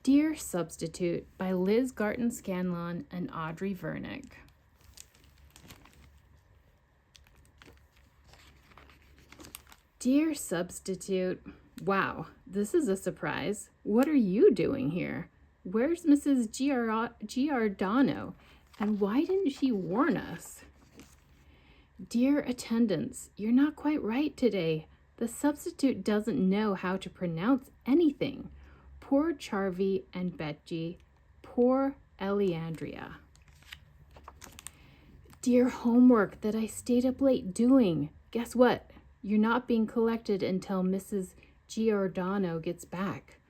Dear Substitute by Liz Garton Scanlon and Audrey Vernick. Dear Substitute, wow, this is a surprise. What are you doing here? Where's Mrs. Giordano? And why didn't she warn us? Dear Attendants, you're not quite right today. The substitute doesn't know how to pronounce anything. Poor Charvy and Betty. Poor Eliandria. Dear homework that I stayed up late doing. Guess what? You're not being collected until Mrs. Giordano gets back.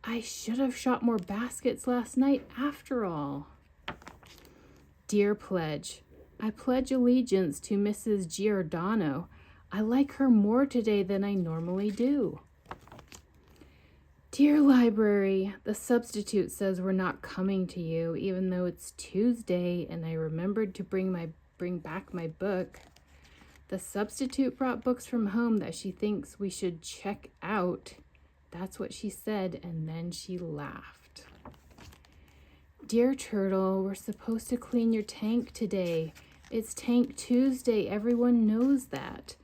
I should have shot more baskets last night after all. Dear Pledge, I pledge allegiance to Mrs. Giordano. I like her more today than I normally do. Dear Library, the substitute says we're not coming to you, even though it's Tuesday and I remembered to bring back my book. The substitute brought books from home that she thinks we should check out. That's what she said, and then she laughed. Dear Turtle, we're supposed to clean your tank today. It's Tank Tuesday. Everyone knows that.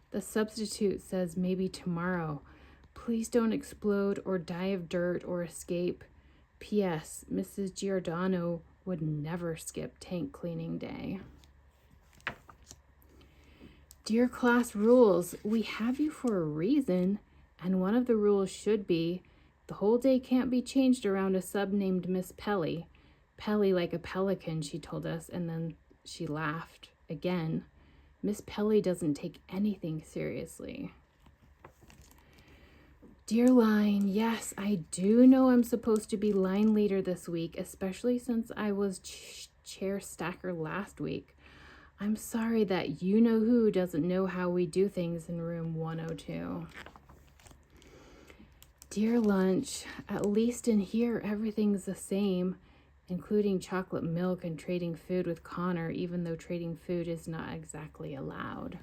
The substitute says maybe tomorrow. Please don't explode or die of dirt or escape. P.S. Mrs. Giordano would never skip tank cleaning day. Dear class rules, we have you for a reason, and one of the rules should be the whole day can't be changed around a sub named Miss Pelly. Pelly like a pelican, she told us, and then she laughed again. Miss Pelly doesn't take anything seriously. Dear Line, yes, I do know I'm supposed to be line leader this week, especially since I was chair stacker last week. I'm sorry that you-know-who doesn't know how we do things in room 102. Dear Lunch, at least in here everything's the same, including chocolate milk and trading food with Connor, even though trading food is not exactly allowed.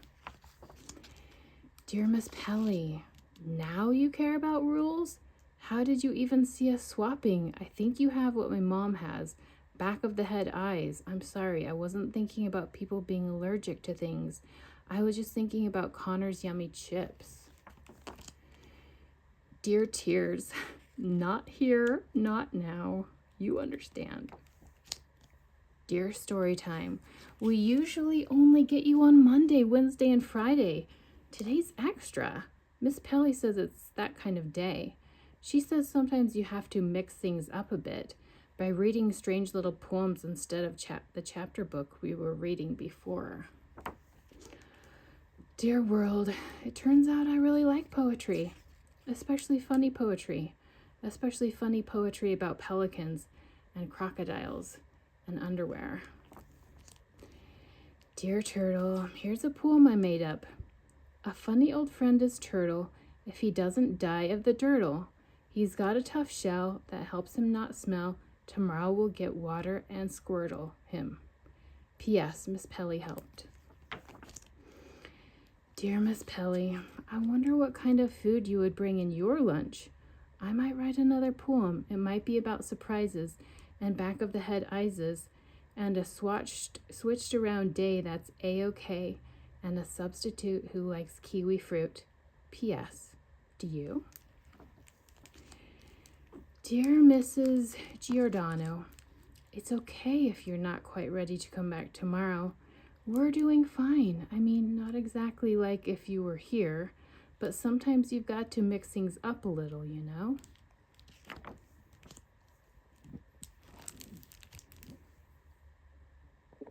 Dear Miss Pelly, now you care about rules? How did you even see us swapping? I think you have what my mom has. Back of the head eyes. I'm sorry, I wasn't thinking about people being allergic to things. I was just thinking about Connor's yummy chips. Dear Tears, not here, not now. You understand. Dear Storytime, we usually only get you on Monday, Wednesday, and Friday. Today's extra. Miss Pelly says it's that kind of day. She says sometimes you have to mix things up a bit by reading strange little poems instead of the chapter book we were reading before. Dear World, it turns out I really like poetry, especially funny poetry about pelicans and crocodiles and underwear. Dear Turtle, here's a poem I made up. A funny old friend is Turtle if he doesn't die of the dirtle. He's got a tough shell that helps him not smell. Tomorrow we'll get water and squirtle him. P.S. Miss Pelly helped. Dear Miss Pelly, I wonder what kind of food you would bring in your lunch. I might write another poem. It might be about surprises and back of the head eyes and a switched around day that's A-okay and a substitute who likes kiwi fruit. P.S. Do you? Dear Mrs. Giordano, it's okay if you're not quite ready to come back tomorrow. We're doing fine. I mean, not exactly like if you were here, but sometimes you've got to mix things up a little, you know?